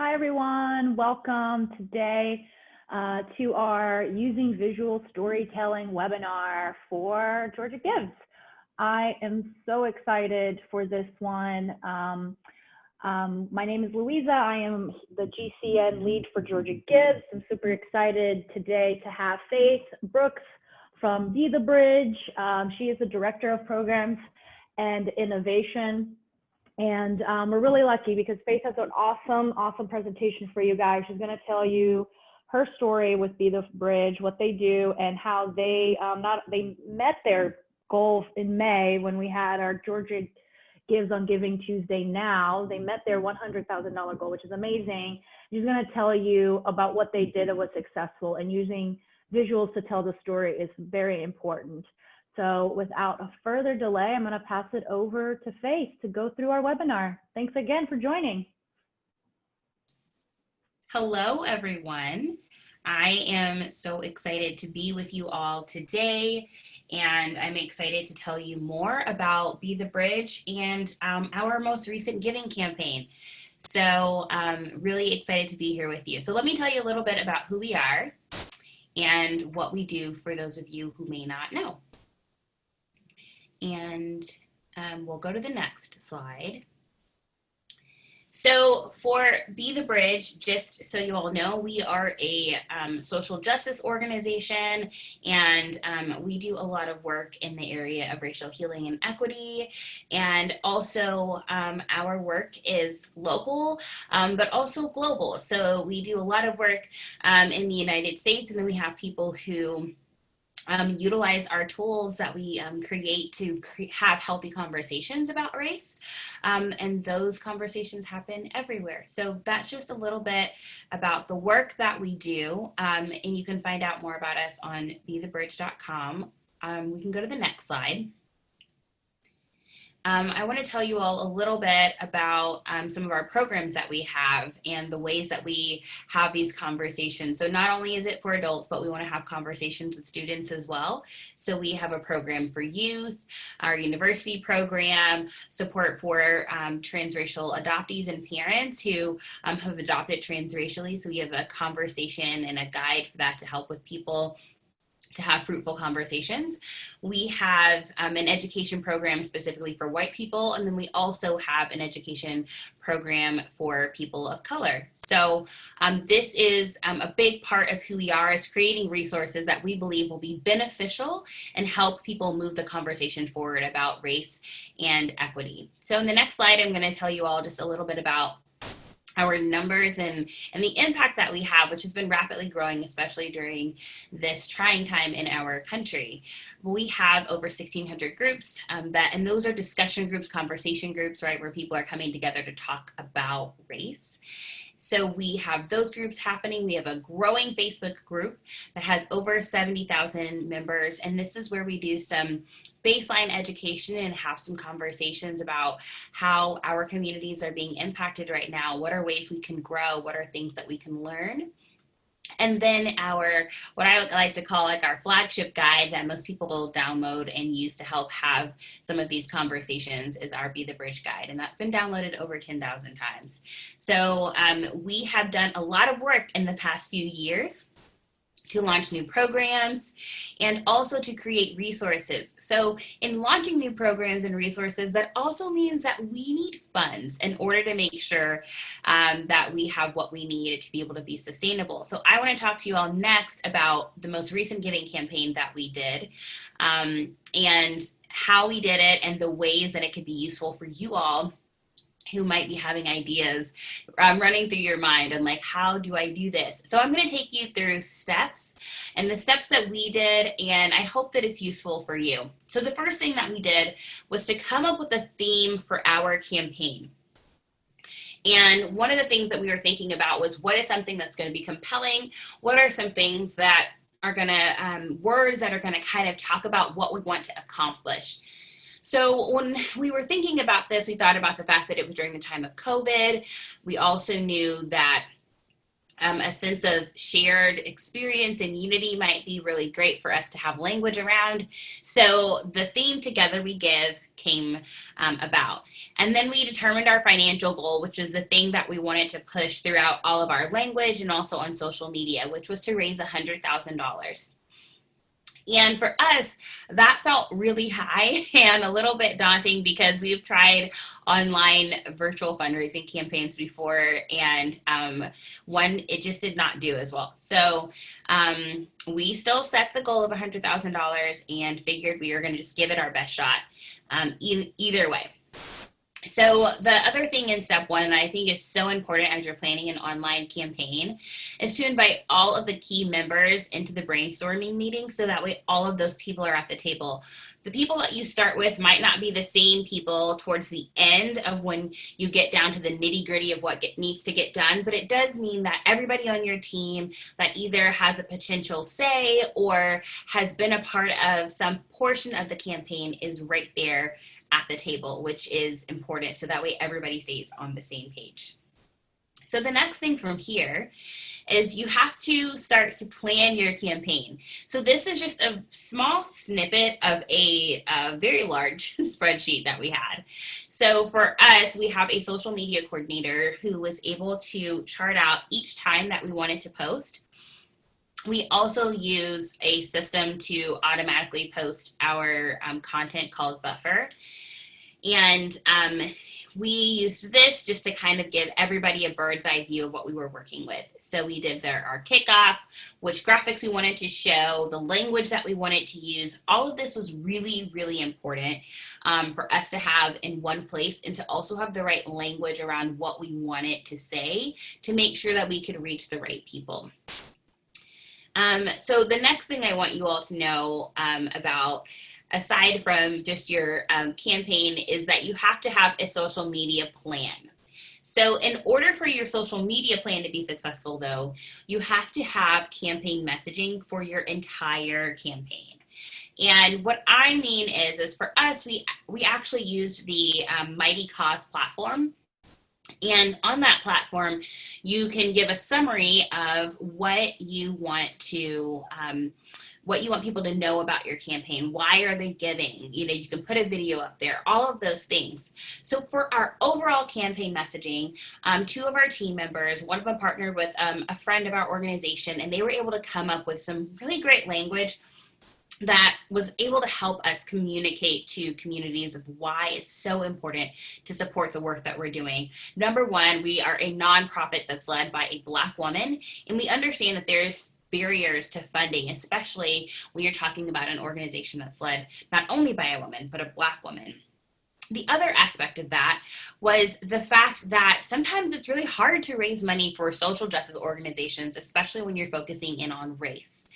Hi, everyone. Welcome today to our Using Visual Storytelling webinar for GAgives. I am so excited for this one. My name is Louisa. I am the GCN lead for GAgives. I'm super excited today to have Faith Brooks from Be the Bridge. She is the Director of Programs and Innovation. And we're really lucky because Faith has an awesome presentation for you guys. She's going to tell you her story with Be the Bridge, what they do, and how they met their goals in May when we had our GAgives on Giving Tuesday. Now they met their $100,000 goal, which is amazing. She's going to tell you about what they did that was successful, and using visuals to tell the story is very important. So without a further delay, I'm going to pass it over to Faith to go through our webinar. Thanks again for joining. Hello, everyone. I am so excited to be with you all today, and I'm excited to tell you more about Be the Bridge and our most recent giving campaign. So really excited to be here with you. So let me tell you a little bit about who we are and what we do for those of you who may not know. And we'll go to the next slide. So for Be the Bridge, just so you all know, we are a social justice organization, and we do a lot of work in the area of racial healing and equity. And also our work is local, but also global. So we do a lot of work in the United States, and then we have people who utilize our tools that we create to have healthy conversations about race. And those conversations happen everywhere. So that's just a little bit about the work that we do. And you can find out more about us on bethebridge.com. We can go to the next slide. I want to tell you all a little bit about some of our programs that we have and the ways that we have these conversations. So not only is it for adults, but we want to have conversations with students as well. So we have a program for youth, our university program, support for transracial adoptees and parents who have adopted transracially. So we have a conversation and a guide for that to help with people to have fruitful conversations. We have an education program specifically for white people, and then we also have an education program for people of color. So this is a big part of who we are, is creating resources that we believe will be beneficial and help people move the conversation forward about race and equity. So in the next slide, I'm going to tell you all just a little bit about our numbers and the impact that we have, which has been rapidly growing, especially during this trying time in our country. We have over 1,600 groups and those are discussion groups, conversation groups, right, where people are coming together to talk about race. So we have those groups happening. We have a growing Facebook group that has over 70,000 members. And this is where we do some baseline education and have some conversations about how our communities are being impacted right now. What are ways we can grow? What are things that we can learn? And then what I like to call like our flagship guide that most people will download and use to help have some of these conversations is our Be the Bridge guide. And that's been downloaded over 10,000 times. So we have done a lot of work in the past few years to launch new programs and also to create resources. So in launching new programs and resources, that also means that we need funds in order to make sure that we have what we need to be able to be sustainable. So I want to talk to you all next about the most recent giving campaign that we did and how we did it and the ways that it could be useful for you all who might be having ideas running through your mind and like, how do I do this? So I'm going to take you through steps and the steps that we did, and I hope that it's useful for you. So the first thing that we did was to come up with a theme for our campaign. And one of the things that we were thinking about was, what is something that's going to be compelling? What are some things that are going to, words that are going to kind of talk about what we want to accomplish? So when we were thinking about this, we thought about the fact that it was during the time of COVID. We also knew that A sense of shared experience and unity might be really great for us to have language around. So the theme Together We Give came about. And then we determined our financial goal, which is the thing that we wanted to push throughout all of our language and also on social media, which was to raise $100,000. And for us, that felt really high and a little bit daunting because we've tried online virtual fundraising campaigns before, and it just did not do as well. So we still set the goal of $100,000 and figured we were going to just give it our best shot either way. So the other thing in step one, I think is so important as you're planning an online campaign, is to invite all of the key members into the brainstorming meeting so that way all of those people are at the table. The people that you start with might not be the same people towards the end of when you get down to the nitty gritty of what needs to get done, but it does mean that everybody on your team that either has a potential say or has been a part of some portion of the campaign is right there at the table, which is important, so that way everybody stays on the same page. So the next thing from here is you have to start to plan your campaign. So this is just a small snippet of a very large spreadsheet that we had. So for us, we have a social media coordinator who was able to chart out each time that we wanted to post. We also use a system to automatically post our content called Buffer. And we used this just to kind of give everybody a bird's eye view of what we were working with. So we did our kickoff, which graphics we wanted to show, the language that we wanted to use. All of this was really, really important for us to have in one place and to also have the right language around what we wanted to say to make sure that we could reach the right people. So the next thing I want you all to know about, aside from just your campaign, is that you have to have a social media plan. So in order for your social media plan to be successful, though, you have to have campaign messaging for your entire campaign. And what I mean is for us, we actually used the Mighty Cause platform. And on that platform, you can give a summary of what you want people to know about your campaign. Why are they giving? You can put a video up there, all of those things. So for our overall campaign messaging, two of our team members, one of them partnered with a friend of our organization, and they were able to come up with some really great language that was able to help us communicate to communities of why it's so important to support the work that we're doing. Number one, we are a nonprofit that's led by a Black woman, and we understand that there's barriers to funding, especially when you're talking about an organization that's led not only by a woman, but a Black woman. The other aspect of that was the fact that sometimes it's really hard to raise money for social justice organizations, especially when you're focusing in on race.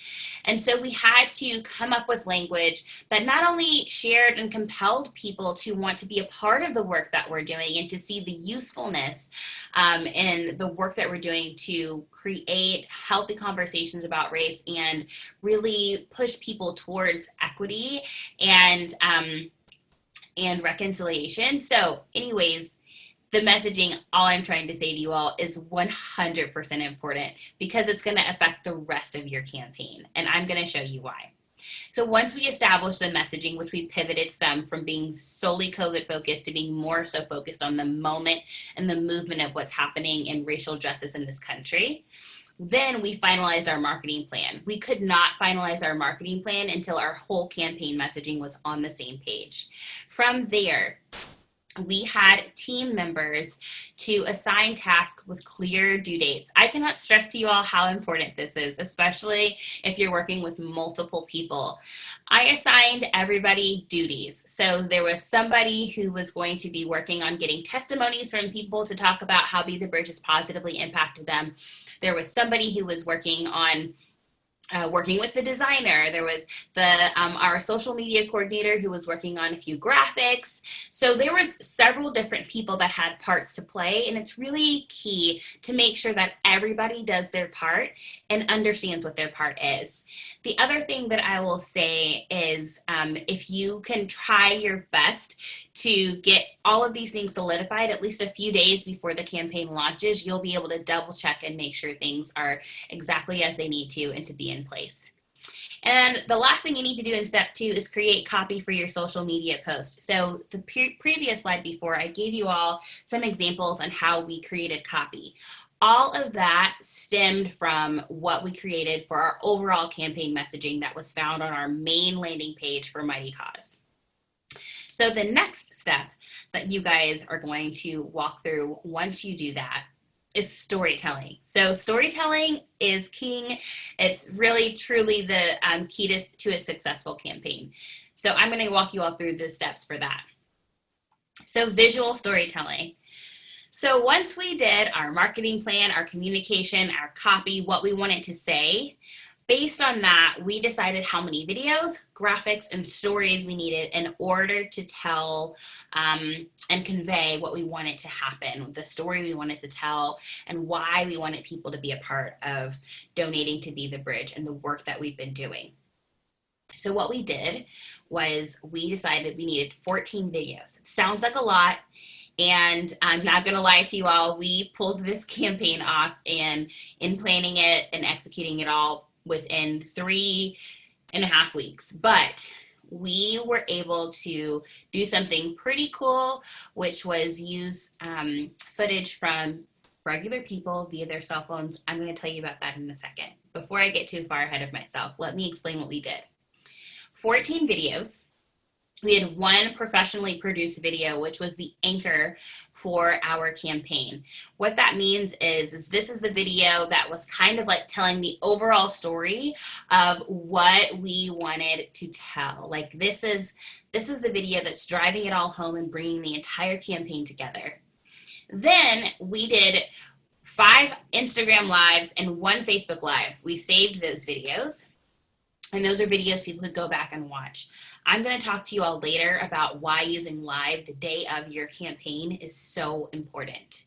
And so we had to come up with language that not only shared and compelled people to want to be a part of the work that we're doing and to see the usefulness in the work that we're doing to create healthy conversations about race and really push people towards equity and reconciliation. So anyways, the messaging, all I'm trying to say to you all, is 100% important because it's going to affect the rest of your campaign. And I'm going to show you why. So once we established the messaging, which we pivoted some from being solely COVID focused to being more so focused on the moment and the movement of what's happening in racial justice in this country, then we finalized our marketing plan. We could not finalize our marketing plan until our whole campaign messaging was on the same page. From there, we had team members to assign tasks with clear due dates. I cannot stress to you all how important this is, especially if you're working with multiple people. I assigned everybody duties. So there was somebody who was going to be working on getting testimonies from people to talk about how Be the Bridge has positively impacted them. There was somebody who was working on working with the designer. There was our social media coordinator who was working on a few graphics. So there was several different people that had parts to play, and it's really key to make sure that everybody does their part and understands what their part is. The other thing that I will say is if you can try your best to get all of these things solidified at least a few days before the campaign launches, you'll be able to double check and make sure things are exactly as they need to and to be in place. And the last thing you need to do in step 2 is create copy for your social media post. So the previous slide before, I gave you all some examples on how we created copy. All of that stemmed from what we created for our overall campaign messaging that was found on our main landing page for Mighty Cause. So the next step that you guys are going to walk through once you do that is storytelling. So storytelling is king. It's really, truly the key to a successful campaign. So I'm going to walk you all through the steps for that. So visual storytelling. So once we did our marketing plan, our communication, our copy, what we wanted to say, based on that, we decided how many videos, graphics, and stories we needed in order to tell and convey what we wanted to happen, the story we wanted to tell, and why we wanted people to be a part of donating to Be the Bridge and the work that we've been doing. So what we did was we decided we needed 14 videos. It sounds like a lot, and I'm not going to lie to you all, we pulled this campaign off, and in planning it and executing it all within 3.5 weeks. But we were able to do something pretty cool, which was use footage from regular people via their cell phones. I'm going to tell you about that in a second. Before I get too far ahead of myself, let me explain what we did. 14 videos. We had one professionally produced video, which was the anchor for our campaign. What that means is this is the video that was kind of like telling the overall story of what we wanted to tell. Like this is the video that's driving it all home and bringing the entire campaign together. Then we did 5 Instagram lives and 1 Facebook live. We saved those videos, and those are videos people could go back and watch. I'm going to talk to you all later about why using live the day of your campaign is so important.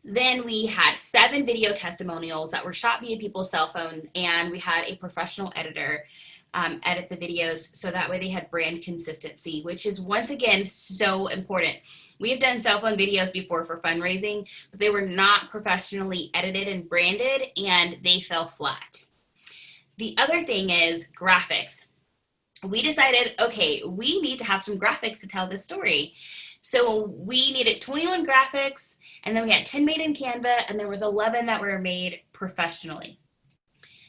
Then we had 7 video testimonials that were shot via people's cell phone, and we had a professional editor edit the videos so that way they had brand consistency, which is once again so important. We have done cell phone videos before for fundraising, but they were not professionally edited and branded, and they fell flat. The other thing is graphics. We decided, okay, we need to have some graphics to tell this story. So we needed 21 graphics, and then we had 10 made in Canva, and there was 11 that were made professionally.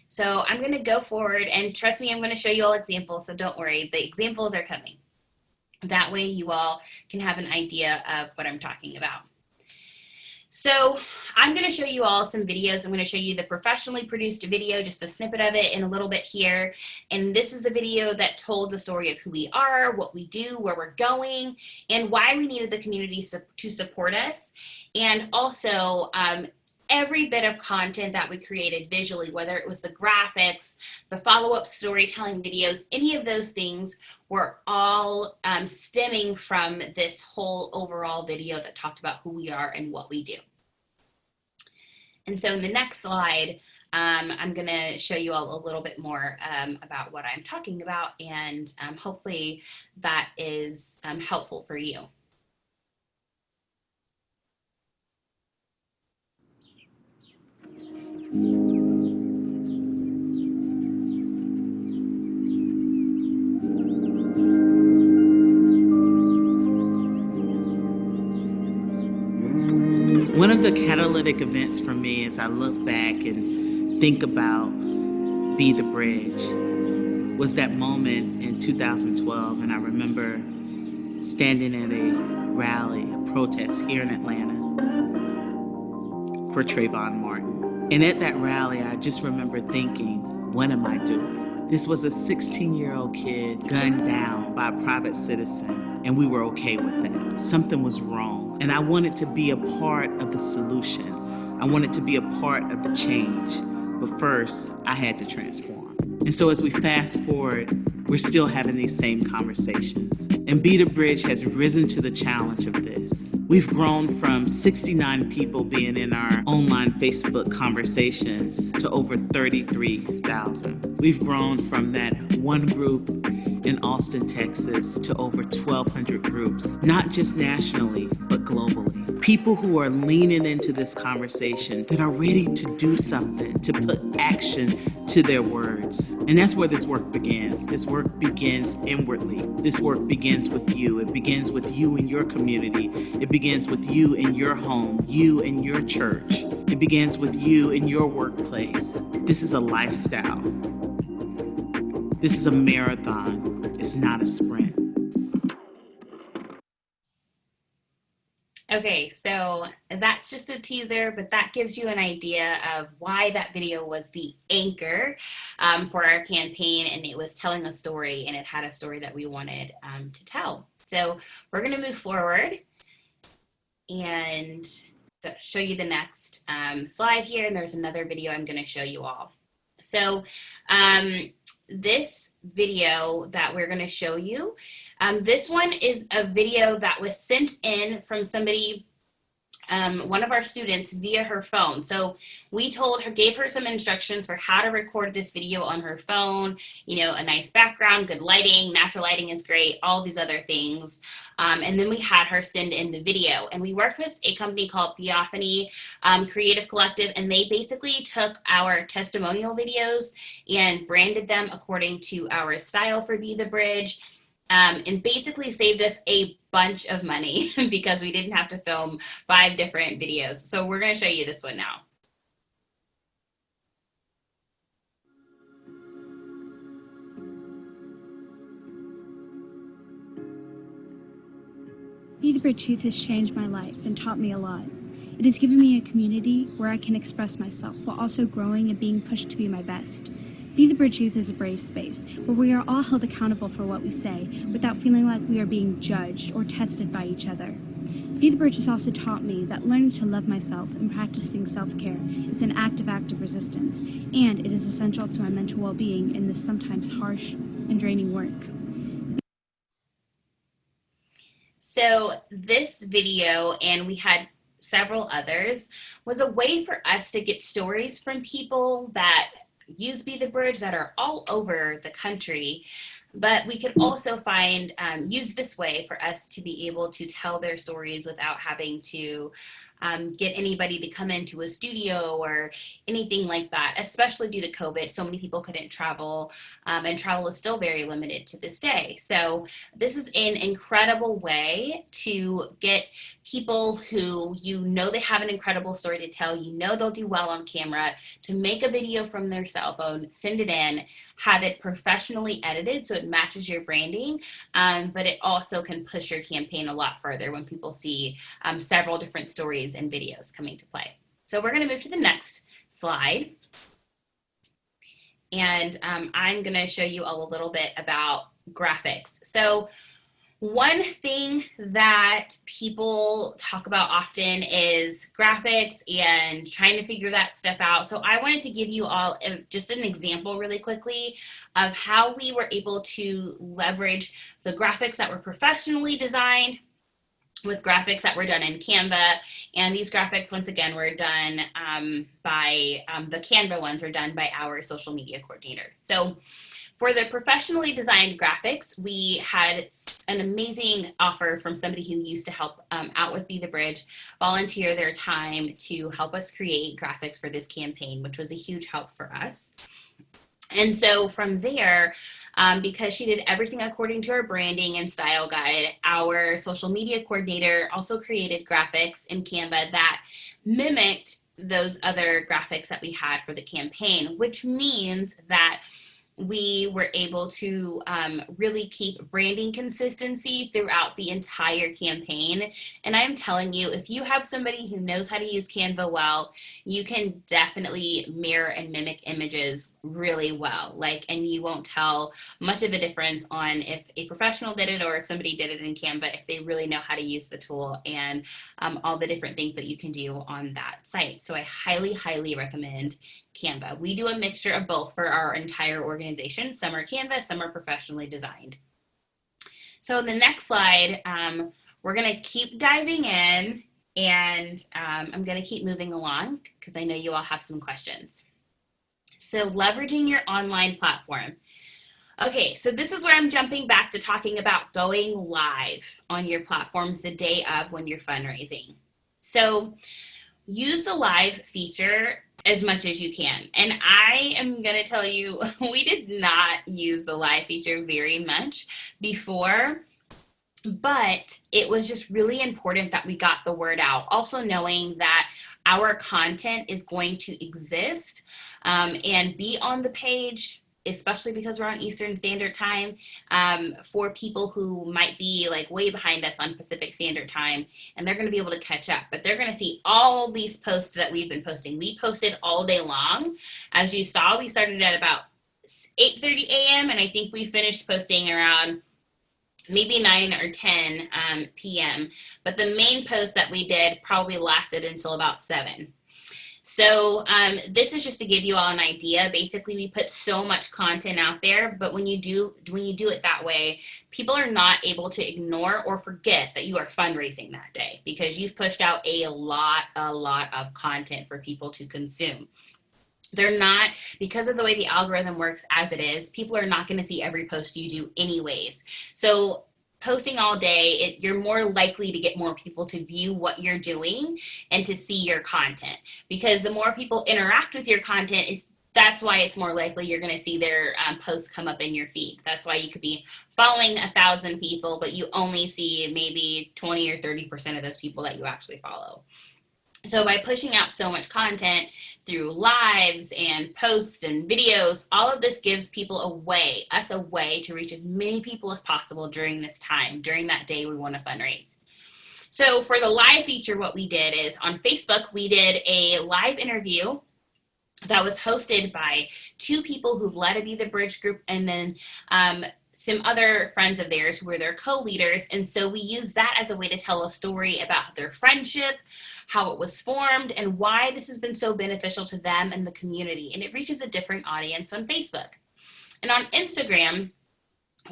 So I'm going to go forward, and trust me, I'm going to show you all examples, so don't worry, the examples are coming. That way you all can have an idea of what I'm talking about. So I'm going to show you all some videos. I'm going to show you the professionally produced video, just a snippet of it in a little bit here. And this is the video that told the story of who we are, what we do, where we're going, and why we needed the community to support us. And also every bit of content that we created visually, whether it was the graphics, the follow-up storytelling videos, any of those things were all stemming from this whole overall video that talked about who we are and what we do. And so in the next slide, I'm going to show you all a little bit more about what I'm talking about, and hopefully that is helpful for you. One of the catalytic events for me as I look back and think about Be the Bridge was that moment in 2012, and I remember standing at a rally, a protest here in Atlanta for Trayvon Martin. And at that rally, I just remember thinking, what am I doing? This was a 16-year-old kid gunned down by a private citizen, and we were okay with that. Something was wrong. And I wanted to be a part of the solution. I wanted to be a part of the change. But first, I had to transform. And so as we fast forward, we're still having these same conversations. And Be the Bridge has risen to the challenge of this. We've grown from 69 people being in our online Facebook conversations to over 33,000. We've grown from that one group in Austin, Texas to over 1,200 groups, not just nationally, but globally. People who are leaning into this conversation, that are ready to do something, to put action to their words. And that's where this work begins. This work begins inwardly. This work begins with you. It begins with you and your community. It begins with you in your home, you in your church. It begins with you in your workplace. This is a lifestyle. This is a marathon. It's not a sprint. Okay, so that's just a teaser, but that gives you an idea of why that video was the anchor for our campaign, and it was telling a story, and it had a story that we wanted to tell. So we're going to move forward and show you the next slide here, and there's another video I'm going to show you all. So this video that we're going to show you, this one is a video that was sent in from somebody, one of our students, via her phone. So we told her, gave her some instructions for how to record this video on her phone, you know, a nice background, good lighting, natural lighting is great, all these other things. And then we had her send in the video. And we worked with a company called Theophany Creative Collective, and they basically took our testimonial videos and branded them according to our style for Be the Bridge. And basically saved us a bunch of money because we didn't have to film 5 different videos. So we're going to show you this one now. Be the Bridge Youth has changed my life and taught me a lot. It has given me a community where I can express myself while also growing and being pushed to be my best. Be the Bridge Youth is a brave space where we are all held accountable for what we say without feeling like we are being judged or tested by each other. Be the Bridge has also taught me that learning to love myself and practicing self-care is an active act of resistance, and it is essential to my mental well-being in this sometimes harsh and draining work. So this video, and we had several others, was a way for us to get stories from people that use Be the Bridge that are all over the country, but we could also find, use this way for us to be able to tell their stories without having to get anybody to come into a studio or anything like that, especially due to COVID. So many people couldn't travel, and travel is still very limited to this day. So this is an incredible way to get people who you know they have an incredible story to tell, you know they'll do well on camera, to make a video from their cell phone, send it in, have it professionally edited so it matches your branding, but it also can push your campaign a lot further when people see several different stories and videos coming to play. So we're going to move to the next slide. And I'm going to show you all a little bit about graphics. So one thing that people talk about often is graphics and trying to figure that stuff out. So I wanted to give you all just an example really quickly of how we were able to leverage the graphics that were professionally designed with graphics that were done in Canva. And these graphics, once again, were done by, the Canva ones are done by our social media coordinator. So for the professionally designed graphics, we had an amazing offer from somebody who used to help out with Be the Bridge, volunteer their time to help us create graphics for this campaign, which was a huge help for us. And so from there, because she did everything according to our branding and style guide, our social media coordinator also created graphics in Canva that mimicked those other graphics that we had for the campaign, which means that we were able to really keep branding consistency throughout the entire campaign. And I'm telling you, if you have somebody who knows how to use Canva well, you can definitely mirror and mimic images really well. And you won't tell much of a difference on if a professional did it or if somebody did it in Canva, if they really know how to use the tool and all the different things that you can do on that site. So I highly, highly recommend Canva. We do a mixture of both for our entire organization. Some are Canva, some are professionally designed. So in the next slide, we're going to keep diving in, and I'm going to keep moving along because I know you all have some questions. So leveraging your online platform. Okay, so this is where I'm jumping back to talking about going live on your platforms the day of when you're fundraising. So use the live feature as much as you can. And I am going to tell you, we did not use the live feature very much before, but it was just really important that we got the word out. Also knowing that our content is going to exist and be on the page, especially because we're on Eastern Standard Time, for people who might be way behind us on Pacific Standard Time, and they're going to be able to catch up. But they're going to see all these posts that we've been posting. We posted all day long. As you saw, we started at about 8:30 a.m., and I think we finished posting around maybe 9 or 10 p.m. But the main post that we did probably lasted until about 7. So this is just to give you all an idea. Basically, we put so much content out there, but when you do it that way, people are not able to ignore or forget that you are fundraising that day because you've pushed out a lot of content for people to consume. They're not, because of the way the algorithm works as it is, people are not going to see every post you do anyways. So posting all day, you're more likely to get more people to view what you're doing and to see your content, because the more people interact with your content, that's why it's more likely you're going to see their posts come up in your feed. That's why you could be following 1,000 people, but you only see maybe 20 or 30% of those people that you actually follow. So by pushing out so much content through lives and posts and videos, all of this gives people a way to reach as many people as possible during this time, during that day we want to fundraise. So for the live feature, what we did is on Facebook, we did a live interview that was hosted by 2 people who've led a Be the Bridge group, and then some other friends of theirs who were their co-leaders. And so we used that as a way to tell a story about their friendship, how it was formed, and why this has been so beneficial to them and the community. And it reaches a different audience on Facebook. And on Instagram,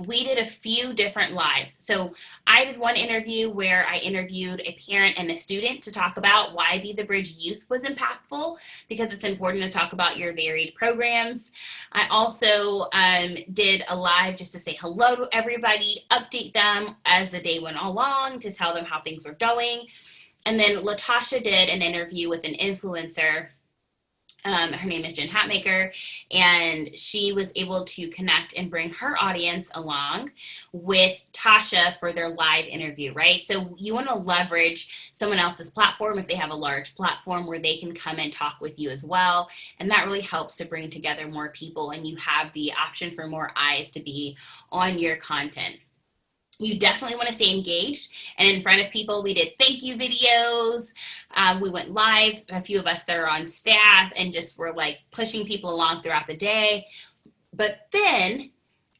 we did a few different lives. So I did one interview where I interviewed a parent and a student to talk about why Be the Bridge Youth was impactful, because it's important to talk about your varied programs. I also did a live just to say hello to everybody, update them as the day went along, to tell them how things were going. And then Latasha did an interview with an influencer. Her name is Jen Hatmaker, and she was able to connect and bring her audience along with Tasha for their live interview, right? So you want to leverage someone else's platform if they have a large platform where they can come and talk with you as well. And that really helps to bring together more people, and you have the option for more eyes to be on your content. You definitely want to stay engaged and in front of people. We did thank you videos. We went live, a few of us that are on staff, and just were pushing people along throughout the day. But then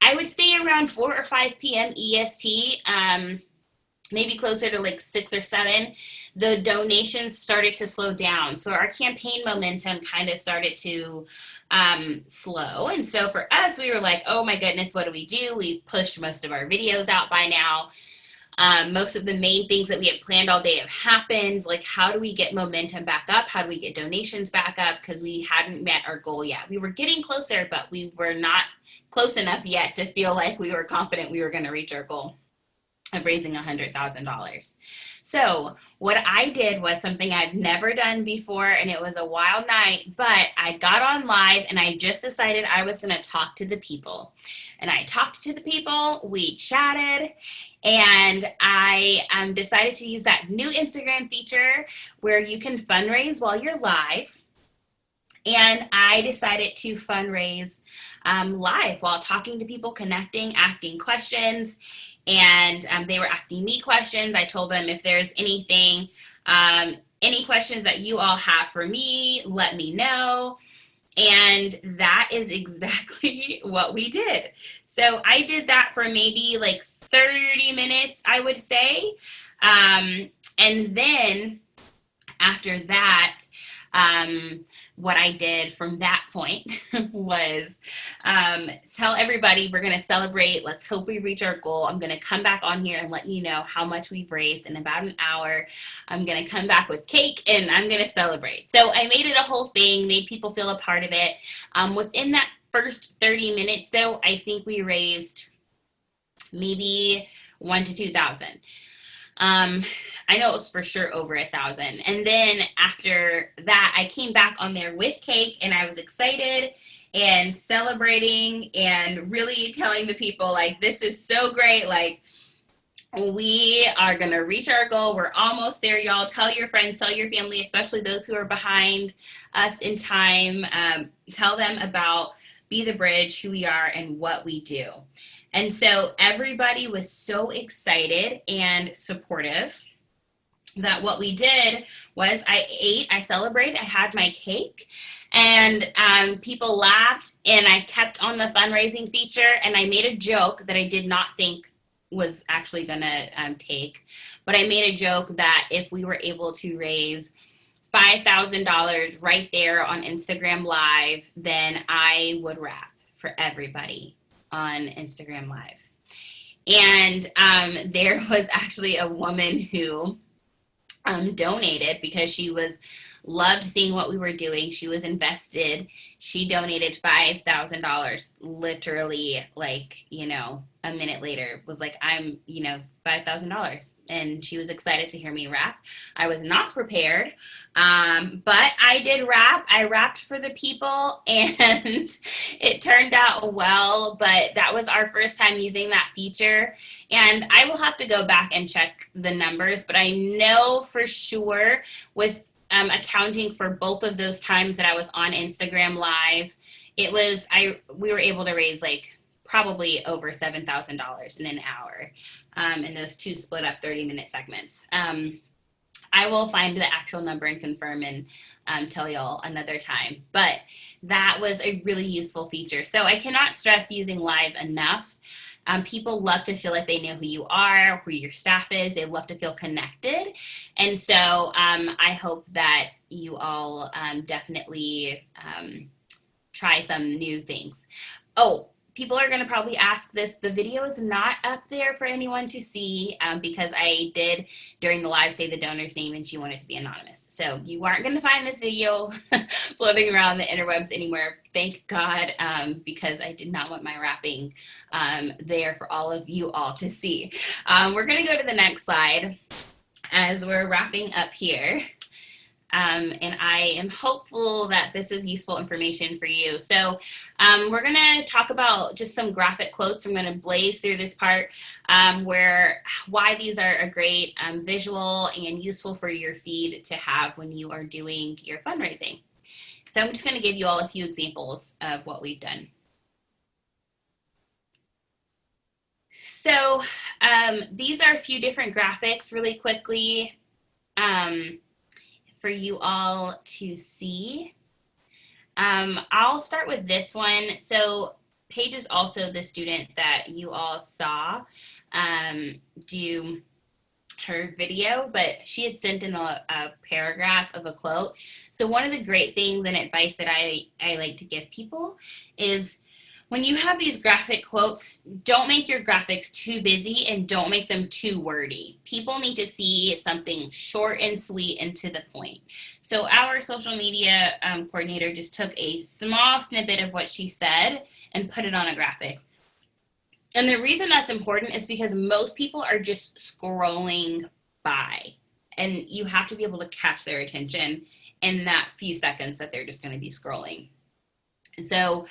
I would say around 4 or 5 p.m. EST, maybe closer to 6 or 7, the donations started to slow down. So our campaign momentum kind of started to slow. And so for us, we were like, oh my goodness, what do we do? We've pushed most of our videos out by now. Most of the main things that we had planned all day have happened. How do we get momentum back up? How do we get donations back up? Because we hadn't met our goal yet. We were getting closer, but we were not close enough yet to feel like we were confident we were going to reach our goal of raising $100,000. So what I did was something I've never done before, and it was a wild night, but I got on live and I just decided I was going to talk to the people. And I talked to the people, we chatted, and I decided to use that new Instagram feature where you can fundraise while you're live. And I decided to fundraise live while talking to people, connecting, asking questions. And they were asking me questions. I told them if there's anything, any questions that you all have for me, let me know. And that is exactly what we did. So I did that for maybe like 30 minutes, I would say. And then after that, what I did from that point was tell everybody we're going to celebrate. Let's hope we reach our goal. I'm going to come back on here and let you know how much we've raised in about an hour. I'm going to come back with cake and I'm going to celebrate. So I made it a whole thing, made people feel a part of it. Within that first 30 minutes, though, I think we raised maybe 1,000 to 2,000. I know it was for sure over 1,000. And then after that, I came back on there with cake and I was excited and celebrating and really telling the people like, this is so great. Like, we are going to reach our goal. We're almost there, y'all. Tell your friends, tell your family, especially those who are behind us in time. Tell them about Be the Bridge, who we are, and what we do. And so everybody was so excited and supportive that what we did was I ate, I celebrated, I had my cake, and people laughed, and I kept on the fundraising feature, and I made a joke that I did not think was actually gonna take, but I made a joke that if we were able to raise $5,000 right there on Instagram Live, then I would rap for everybody on Instagram Live. And there was actually a woman who donated because she loved seeing what we were doing. She was invested. She donated $5,000, literally, like, a minute later was like, I'm, $5,000. And she was excited to hear me rap. I was not prepared, but I did rap. I rapped for the people and it turned out well, but that was our first time using that feature. And I will have to go back and check the numbers, but I know for sure with accounting for both of those times that I was on Instagram Live, we were able to raise like probably over $7,000 in an hour, and those two split up 30-minute segments. I will find the actual number and confirm and tell y'all another time, but that was a really useful feature. So I cannot stress using live enough. People love to feel like they know who you are, who your staff is. They love to feel connected. And so I hope that you all definitely try some new things. Oh, people are going to probably ask this. The video is not up there for anyone to see because I did during the live say the donor's name and she wanted to be anonymous. So you aren't going to find this video floating around the interwebs anywhere. Thank God, because I did not want my rapping there for all of you all to see. We're going to go to the next slide as we're wrapping up here. And I am hopeful that this is useful information for you. So we're going to talk about just some graphic quotes. I'm going to blaze through this part why these are a great visual and useful for your feed to have when you are doing your fundraising. So I'm just going to give you all a few examples of what we've done. So these are a few different graphics really quickly. For you all to see. I'll start with this one. So Paige is also the student that you all saw do her video, but she had sent in a paragraph of a quote. So one of the great things and advice that I like to give people is when you have these graphic quotes, don't make your graphics too busy and don't make them too wordy. People need to see something short and sweet and to the point. So our social media coordinator just took a small snippet of what she said and put it on a graphic. And the reason that's important is because most people are just scrolling by, and you have to be able to catch their attention in that few seconds that they're just going to be scrolling. So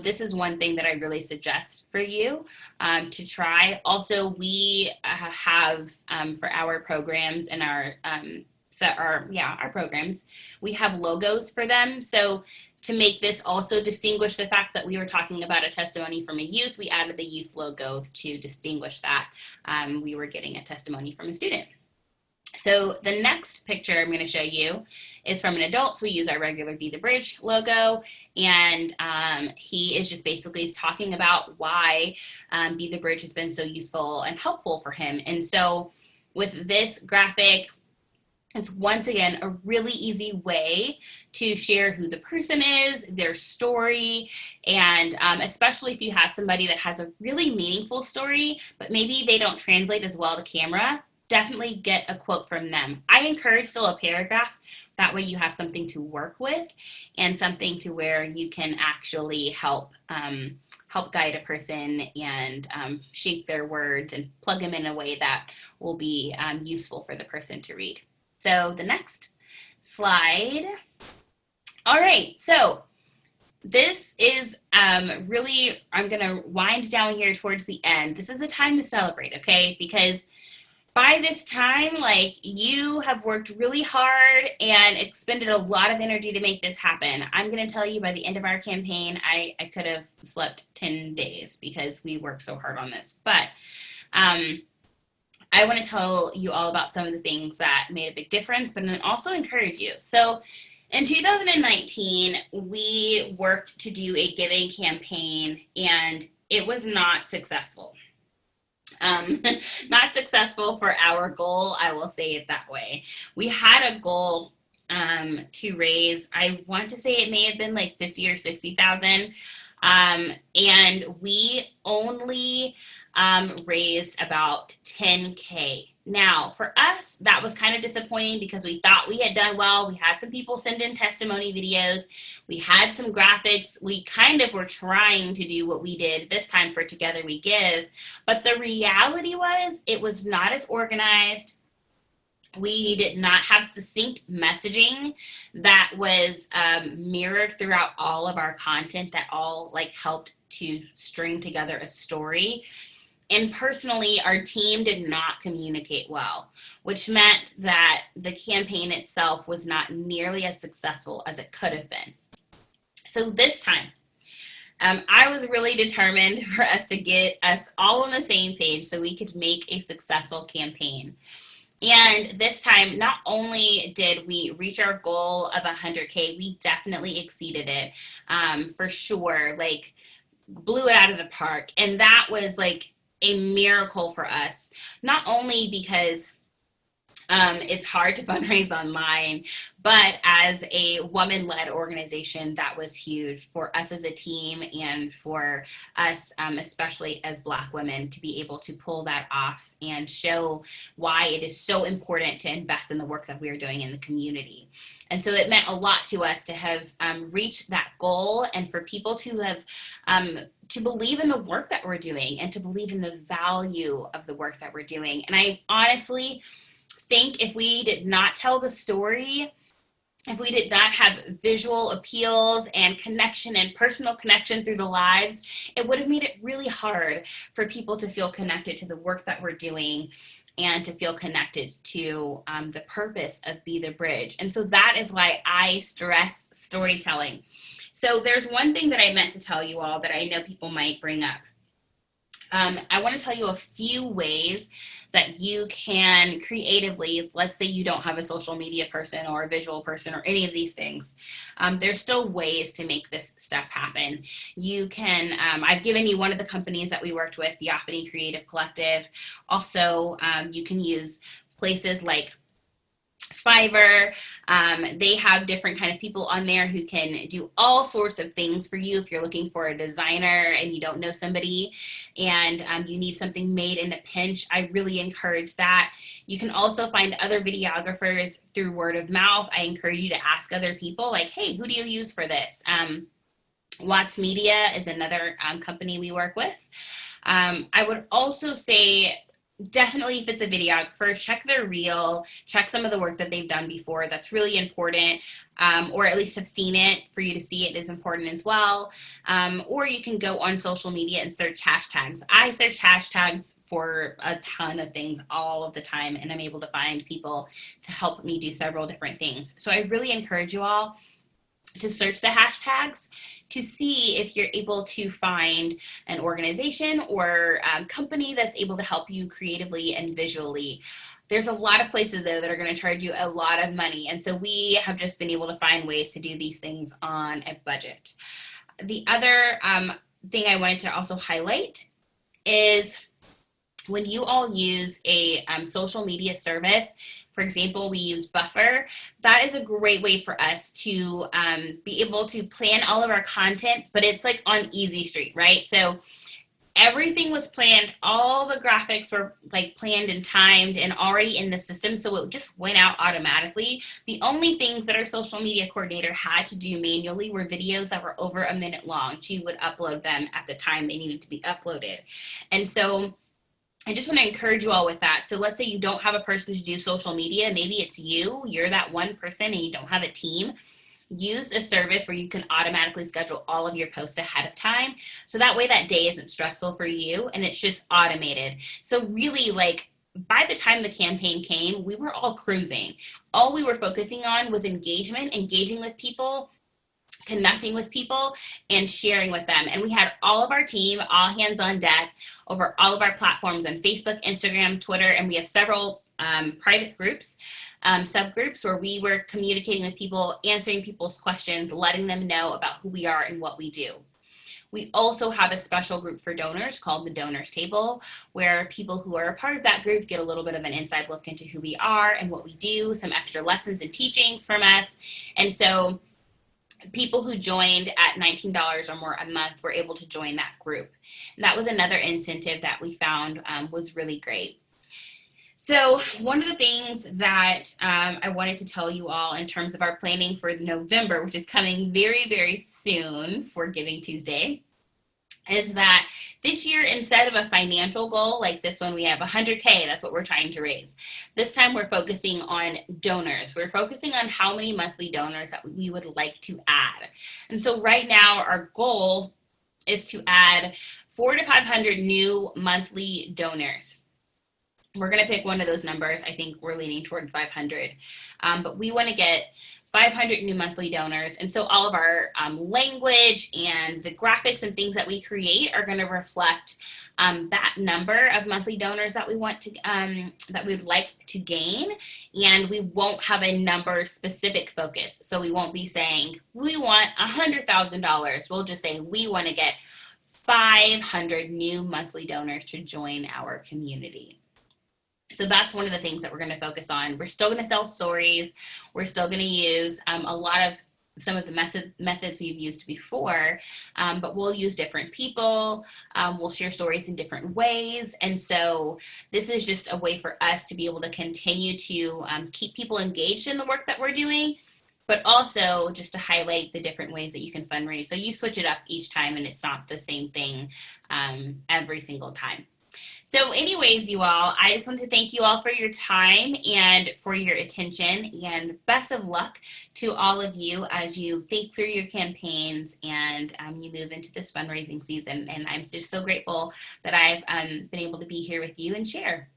this is one thing that I really suggest for you to try. Also, we have for our programs and our our programs, we have logos for them. So to make this also distinguish the fact that we were talking about a testimony from a youth, we added the youth logo to distinguish that we were getting a testimony from a student. So the next picture I'm going to show you is from an adult. So we use our regular Be the Bridge logo, and he is just basically talking about why Be the Bridge has been so useful and helpful for him. And so with this graphic, it's once again a really easy way to share who the person is, their story, and especially if you have somebody that has a really meaningful story, but maybe they don't translate as well to camera, definitely get a quote from them. I encourage still a paragraph. That way you have something to work with and something to where you can actually help guide a person and shape their words and plug them in a way that will be useful for the person to read. So the next slide. All right, so this is really, I'm gonna wind down here towards the end. This is the time to celebrate, okay? Because by this time, like, you have worked really hard and expended a lot of energy to make this happen. I'm gonna tell you, by the end of our campaign, I could have slept 10 days because we worked so hard on this. But I want to tell you all about some of the things that made a big difference, but then also encourage you. So in 2019, we worked to do a giving campaign, and it was not successful. Not successful for our goal, I will say it that way. We had a goal to raise, I want to say it may have been like 50 or 60,000. And we only raised about 10K. Now, for us, that was kind of disappointing because we thought we had done well. We had some people send in testimony videos. We had some graphics. We kind of were trying to do what we did this time for Together We Give. But the reality was, it was not as organized. We did not have succinct messaging that was mirrored throughout all of our content that all like helped to string together a story. And personally, our team did not communicate well, which meant that the campaign itself was not nearly as successful as it could have been. So this time, I was really determined for us to get us all on the same page so we could make a successful campaign. And this time, not only did we reach our goal of 100K, we definitely exceeded it, for sure, like blew it out of the park. And that was like a miracle for us, not only because it's hard to fundraise online, but as a woman-led organization, that was huge for us as a team and for us, especially as Black women, to be able to pull that off and show why it is so important to invest in the work that we are doing in the community. And so it meant a lot to us to have reached that goal and for people to have to believe in the work that we're doing and to believe in the value of the work that we're doing. And I honestly think if we did not tell the story, if we did not have visual appeals and connection and personal connection through the lives, it would have made it really hard for people to feel connected to the work that we're doing and to feel connected to the purpose of Be the Bridge. And so that is why I stress storytelling. So there's one thing that I meant to tell you all that I know people might bring up. I want to tell you a few ways that you can creatively, let's say you don't have a social media person or a visual person or any of these things. There's still ways to make this stuff happen. You can, I've given you one of the companies that we worked with, the Theophany Creative Collective. Also, you can use places like Fiverr. They have different kind of people on there who can do all sorts of things for you if you're looking for a designer and you don't know somebody and you need something made in a pinch. I really encourage that. You can also find other videographers through word of mouth. I encourage you to ask other people like, hey, who do you use for this? Watts Media is another company we work with. I would also say definitely if it's a videographer, check their reel, check some of the work that they've done before. That's really important, or at least have seen it. For you to see it is important as well. Or you can go on social media and search hashtags. I search hashtags for a ton of things all of the time, and I'm able to find people to help me do several different things. So I really encourage you all to search the hashtags to see if you're able to find an organization or company that's able to help you creatively and visually. There's a lot of places though that are going to charge you a lot of money, and so we have just been able to find ways to do these things on a budget. The other thing I wanted to also highlight is when you all use a social media service. For example, we use Buffer. That is a great way for us to be able to plan all of our content, but it's like on easy street, right? So everything was planned. All the graphics were like planned and timed and already in the system. So it just went out automatically. The only things that our social media coordinator had to do manually were videos that were over a minute long. She would upload them at the time they needed to be uploaded. And so I just want to encourage you all with that. So let's say you don't have a person to do social media. Maybe it's you're that one person and you don't have a team. Use a service where you can automatically schedule all of your posts ahead of time. So that way that day isn't stressful for you and it's just automated. So really, like, by the time the campaign came, we were all cruising. All we were focusing on was engagement, engaging with people, connecting with people, and sharing with them. And we had all of our team, all hands on deck over all of our platforms on Facebook, Instagram, Twitter, and we have several private groups, subgroups where we were communicating with people, answering people's questions, letting them know about who we are and what we do. We also have a special group for donors called the Donors Table, where people who are a part of that group get a little bit of an inside look into who we are and what we do, some extra lessons and teachings from us. And so people who joined at $19 or more a month were able to join that group. And that was another incentive that we found was really great. So one of the things that I wanted to tell you all in terms of our planning for November, which is coming very, very soon for Giving Tuesday, is that this year, instead of a financial goal like this one, we have 100K, that's what we're trying to raise. This time we're focusing on donors. We're focusing on how many monthly donors that we would like to add. And so right now our goal is to add 400 to 500 new monthly donors. We're going to pick one of those numbers. I think we're leaning toward 500, but we want to get 500 new monthly donors. And so all of our language and the graphics and things that we create are going to reflect that number of monthly donors that we want to, that we would like to gain. And we won't have a number specific focus. So we won't be saying we want $100,000. We'll just say we want to get 500 new monthly donors to join our community. So that's one of the things that we're going to focus on. We're still going to tell stories. We're still going to use a lot of some of the methods we've used before, but we'll use different people. We'll share stories in different ways. And so this is just a way for us to be able to continue to keep people engaged in the work that we're doing, but also just to highlight the different ways that you can fundraise. So you switch it up each time and it's not the same thing every single time. So anyways, you all, I just want to thank you all for your time and for your attention, and best of luck to all of you as you think through your campaigns and you move into this fundraising season. And I'm just so grateful that I've been able to be here with you and share.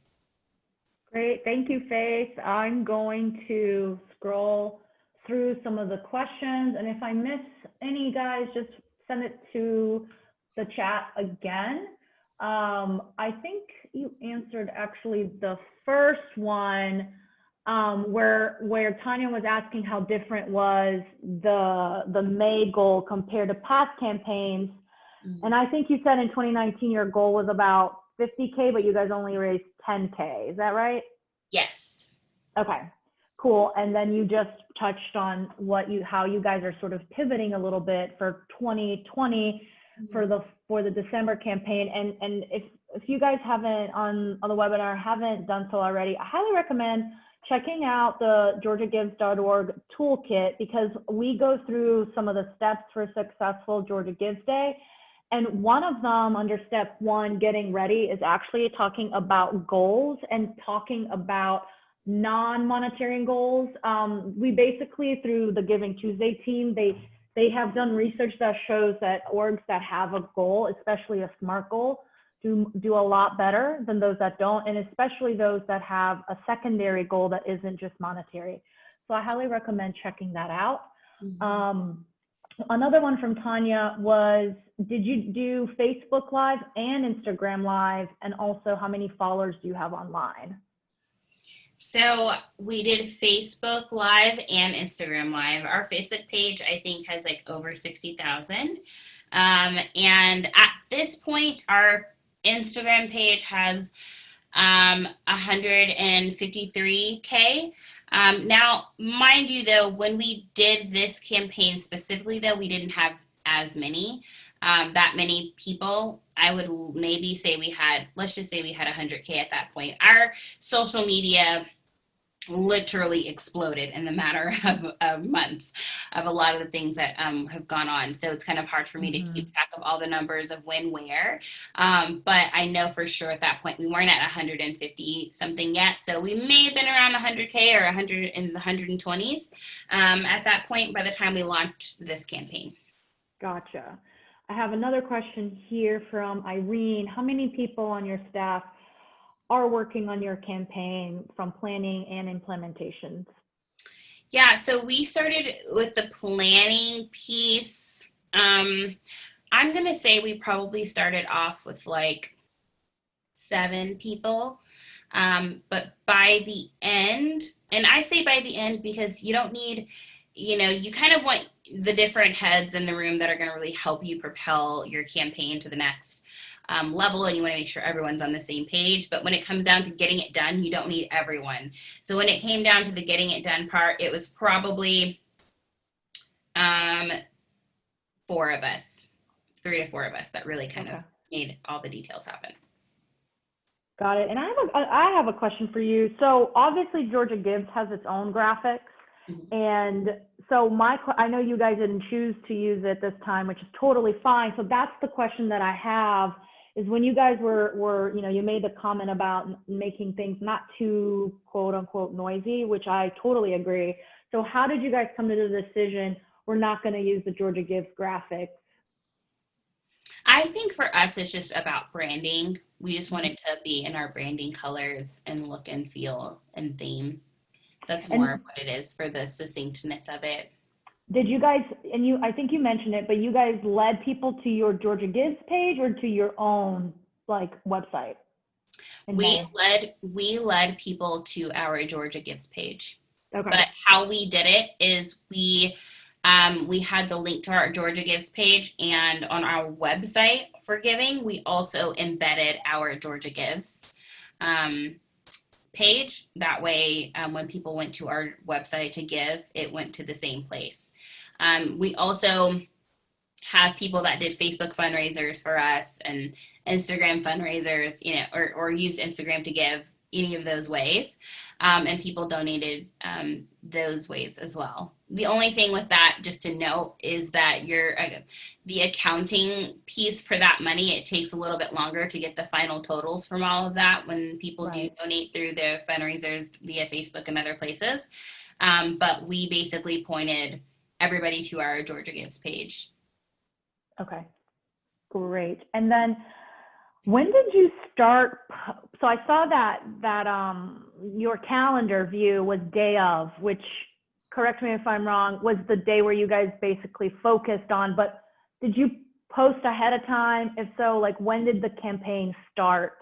Great. Thank you, Faith. I'm going to scroll through some of the questions, and if I miss any, guys, just send it to the chat again. I think you answered actually the first one where Tanya was asking how different was the May goal compared to past campaigns. Mm-hmm. And I think you said in 2019 your goal was about 50K, but you guys only raised 10K. Is that right? Yes. Okay, cool. And then you just touched on how you guys are sort of pivoting a little bit for 2020 for the December campaign. And if you guys haven't on the webinar haven't done so already, I highly recommend checking out the GeorgiaGives.org toolkit, because we go through some of the steps for a successful Georgia Gives Day. And one of them under step 1, getting ready, is actually talking about goals and talking about non-monetary goals. We basically, through the Giving Tuesday team, they have done research that shows that orgs that have a goal, especially a SMART goal, do a lot better than those that don't, and especially those that have a secondary goal that isn't just monetary. So I highly recommend checking that out. Another one from Tanya was, did you do Facebook Live and Instagram Live? And also, how many followers do you have online? So we did Facebook Live and Instagram Live. Our Facebook page, I think, has like over 60,000. And at this point, our Instagram page has 153K. Now, mind you, though, when we did this campaign specifically, though, we didn't have as many, that many people. I would maybe say let's just say we had 100K at that point. Our social media literally exploded in the matter of months of a lot of the things that have gone on. So it's kind of hard for me to keep track of all the numbers of when, where. But I know for sure at that point we weren't at 150 something yet. So we may have been around 100K or 100 in the 120s at that point by the time we launched this campaign. Gotcha. I have another question here from Irene. How many people on your staff are working on your campaign from planning and implementations? Yeah, so we started with the planning piece. I'm going to say we probably started off with like 7 people. But by the end, and I say by the end because you don't need, you kind of want the different heads in the room that are going to really help you propel your campaign to the next level, and you want to make sure everyone's on the same page. But when it comes down to getting it done, you don't need everyone. So when it came down to the getting it done part, it was probably 4 of us, 3 to 4 of us that really kind of made all the details happen. Got it. And I have a question for you. So obviously GAgives has its own graphics. And so I know you guys didn't choose to use it this time, which is totally fine. So that's the question that I have, is when you guys were you made the comment about making things not too quote unquote noisy, which I totally agree. So how did you guys come to the decision we're not going to use the GAgives graphics? I think for us, it's just about branding. We just want it to be in our branding colors and look and feel and theme. That's more what it is for the succinctness of it. Did you guys, and I think you mentioned it, but you guys led people to your GAgives page or to your own website? We led people to our GAgives page. Okay. But how we did it is we had the link to our GAgives page, and on our website for giving, we also embedded our GAgives page. That way, when people went to our website to give, it went to the same place. We also have people that did Facebook fundraisers for us and Instagram fundraisers, or used Instagram to give any of those ways. And people donated those ways as well. The only thing with that, just to note, is that the accounting piece for that money, it takes a little bit longer to get the final totals from all of that when people do donate through their fundraisers via Facebook and other places. But we basically pointed everybody to our GAgives page. Okay, great. And then when did you start? So I saw that your calendar view was day of, which, correct me if I'm wrong, was the day where you guys basically focused on, but did you post ahead of time? If so, when did the campaign start?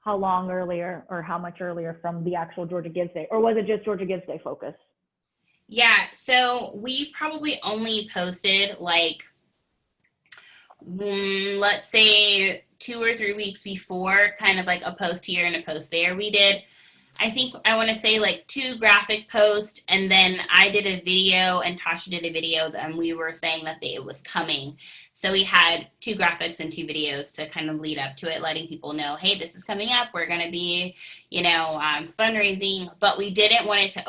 How long earlier or how much earlier from the actual GAgives Day? Or was it just GAgives Day focus? Yeah, so we probably only posted let's say 2 or 3 weeks before, kind of like a post here and a post there. We did, I want to say 2 graphic posts, and then I did a video and Tasha did a video, and we were saying that it was coming. So we had 2 graphics and 2 videos to kind of lead up to it, letting people know, hey, this is coming up. We're going to be, fundraising, but we didn't want it to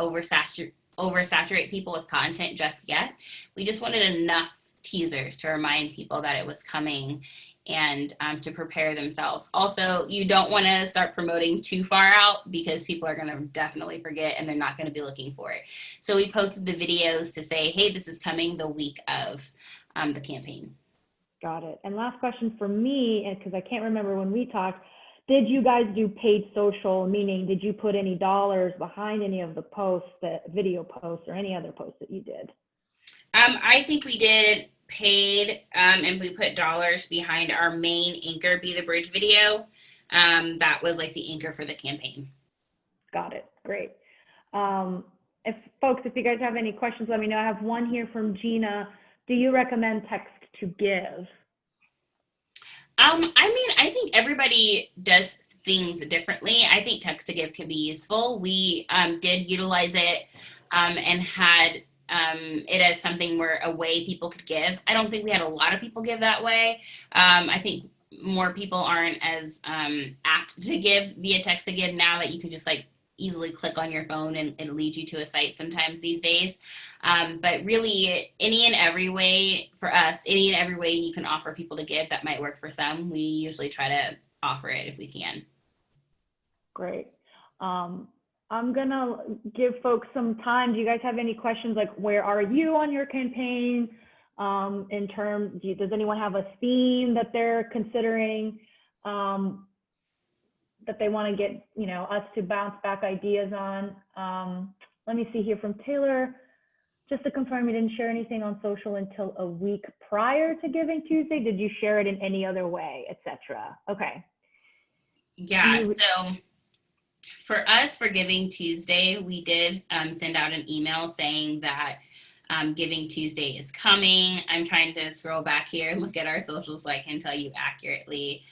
oversaturate people with content just yet. We just wanted enough teasers to remind people that it was coming and to prepare themselves. Also, you don't want to start promoting too far out because people are going to definitely forget and they're not going to be looking for it. So we posted the videos to say, hey, this is coming the week of the campaign. Got it. And last question for me, because I can't remember when we talked, did you guys do paid social, meaning did you put any dollars behind any of the posts, the video posts, or any other posts that you did? I think we did paid, and we put dollars behind our main anchor, Be the Bridge video. That was like the anchor for the campaign. Got it. Great. If you guys have any questions, let me know. I have one here from Gina. Do you recommend text to give? I think everybody does things differently. I think text to give can be useful. We did utilize it and had it as something where a way people could give. I don't think we had a lot of people give that way. I think more people aren't as apt to give via text to give now that you can just like easily click on your phone and it leads you to a site sometimes these days. But really any and every way for us, any and every way you can offer people to give that might work for some, we usually try to offer it if we can. Great. I'm gonna give folks some time. Do you guys have any questions? Like, where are you on your campaign? In terms, does anyone have a theme that they're considering that they want to get, us to bounce back ideas on? Let me see here from Taylor. Just to confirm, you didn't share anything on social until a week prior to Giving Tuesday. Did you share it in any other way, etc.? Okay. Yeah. So for us, for Giving Tuesday, we did send out an email saying that Giving Tuesday is coming. I'm trying to scroll back here and look at our socials so I can tell you accurately.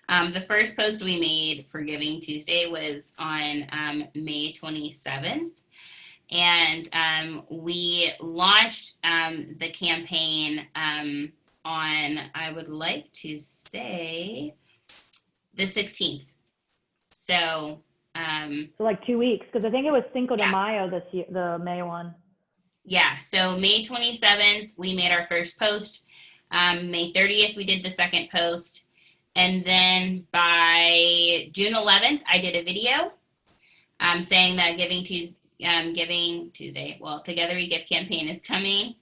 The first post we made for Giving Tuesday was on May 27th. And we launched the campaign on, I would like to say, the 16th. So like 2 weeks, because I think it was Cinco de Mayo this year, the May one. Yeah, so May 27th, we made our first post. May 30th, we did the second post. And then by June 11th, I did a video saying that Giving Tuesday, well, Together We Give campaign is coming.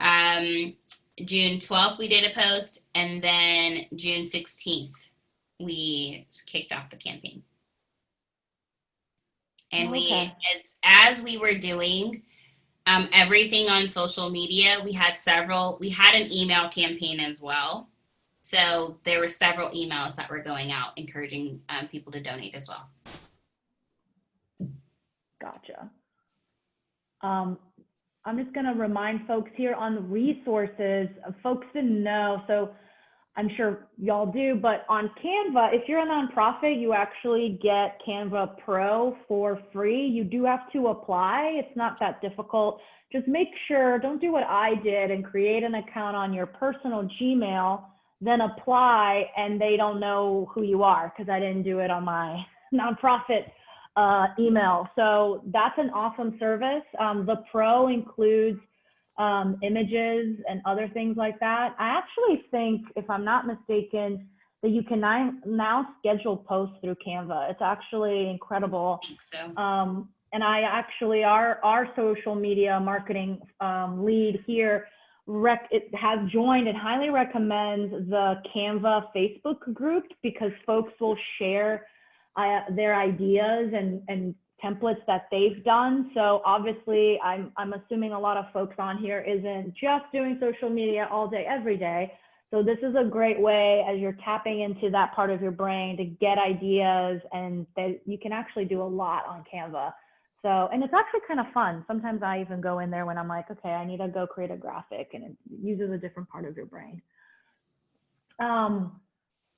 June 12th, we did a post. And then June 16th, we kicked off the campaign. And okay. as we were doing everything on social media, we had an email campaign as well. So there were several emails that were going out encouraging people to donate as well. Gotcha. I'm just going to remind folks here on the resources. Folks didn't know, so I'm sure y'all do, but on Canva, if you're a nonprofit, you actually get Canva Pro for free. You do have to apply. It's not that difficult. Just make sure, don't do what I did and create an account on your personal Gmail, then apply, and they don't know who you are, because I didn't do it on my nonprofit email. So that's an awesome service. The Pro includes images and other things like that. I actually think, if I'm not mistaken, that you can now schedule posts through Canva. It's actually incredible. I think so. And I actually, our social media marketing lead here, it has joined and highly recommends the Canva Facebook group, because folks will share their ideas and templates that they've done. So obviously, I'm assuming a lot of folks on here isn't just doing social media all day, every day. So this is a great way, as you're tapping into that part of your brain, to get ideas, and that you can actually do a lot on Canva. So, and it's actually kind of fun. Sometimes I even go in there when I'm like, okay, I need to go create a graphic, and it uses a different part of your brain.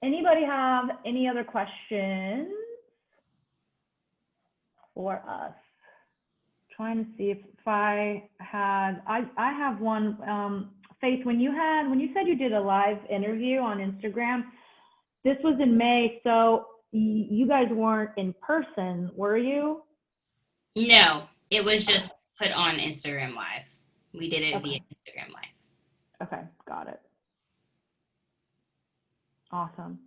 Anybody have any other questions for us? Trying to see if I have one. Faith, when you said you did a live interview on Instagram, this was in May, so you guys weren't in person, were you? No, it was just put on Instagram Live. We did it via Instagram Live. Okay, got it. Awesome.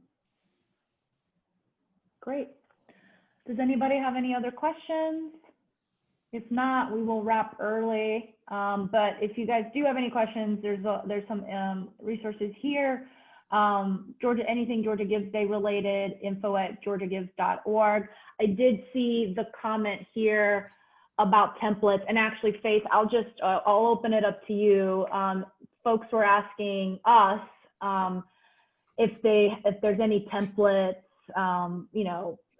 Great. Does anybody have any other questions? If not, we will wrap early. But if you guys do have any questions, there's some resources here. Anything Georgia Gives Day related, info@georgiagives.org. I did see the comment here about templates, and actually, Faith, I'll open it up to you. Folks were asking us if there's any templates,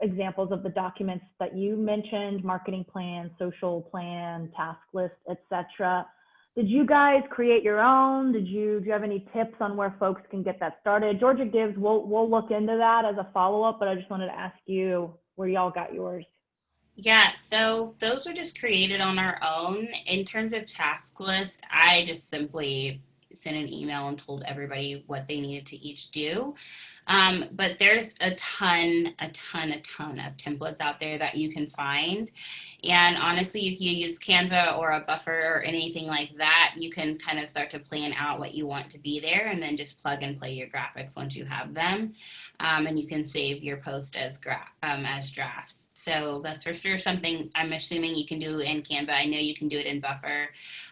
examples of the documents that you mentioned, marketing plan, social plan, task list, etc. Did you guys create your own? Do you have any tips on where folks can get that started? Georgia Gives, we'll look into that as a follow-up, but I just wanted to ask you where y'all got yours. Yeah, so those were just created on our own. In terms of task list, I just simply sent an email and told everybody what they needed to each do. But there's a ton of templates out there that you can find. And honestly, if you use Canva or a buffer or anything like that, you can kind of start to plan out what you want to be there and then just plug and play your graphics once you have them. And you can save your post as drafts. So that's for sure something I'm assuming you can do in Canva. I know you can do it in Buffer.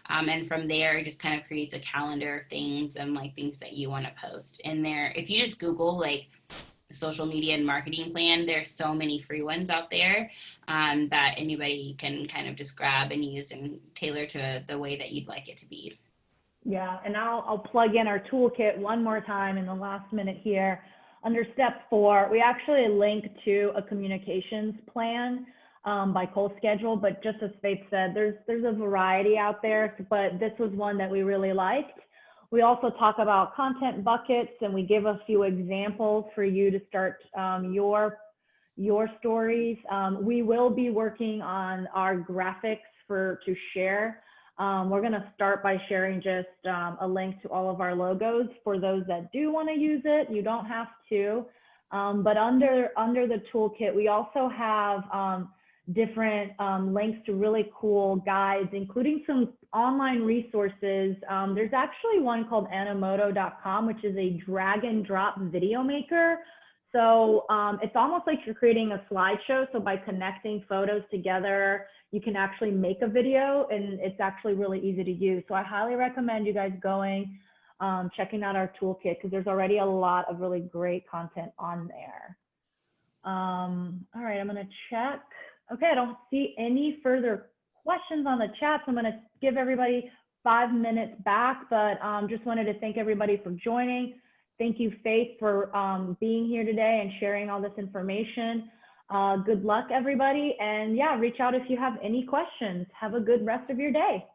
And from there, it just kind of creates a calendar of things and like things that you want to post in there. If you just Google like social media and marketing plan, there's so many free ones out there that anybody can kind of just grab and use and tailor to the way that you'd like it to be. Yeah, and I'll plug in our toolkit one more time in the last minute here. Under step 4, we actually link to a communications plan by ColeSchedule, but just as Faith said, there's a variety out there, but this was one that we really liked. We also talk about content buckets, and we give a few examples for you to start your stories. We will be working on our graphics to share. We're going to start by sharing just a link to all of our logos for those that do want to use it. You don't have to, but under the toolkit, we also have different links to really cool guides, including some online resources. There's actually one called animoto.com, which is a drag and drop video maker. So it's almost like you're creating a slideshow. So by connecting photos together, you can actually make a video, and it's actually really easy to use. So I highly recommend you guys going, checking out our toolkit, because there's already a lot of really great content on there. All right, I'm gonna check. Okay, I don't see any further questions on the chat, so I'm gonna give everybody 5 minutes back, but just wanted to thank everybody for joining. Thank you, Faith, for being here today and sharing all this information. Good luck, everybody. And yeah, reach out if you have any questions. Have a good rest of your day.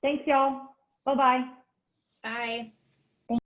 Thanks, y'all. Bye-bye. Bye.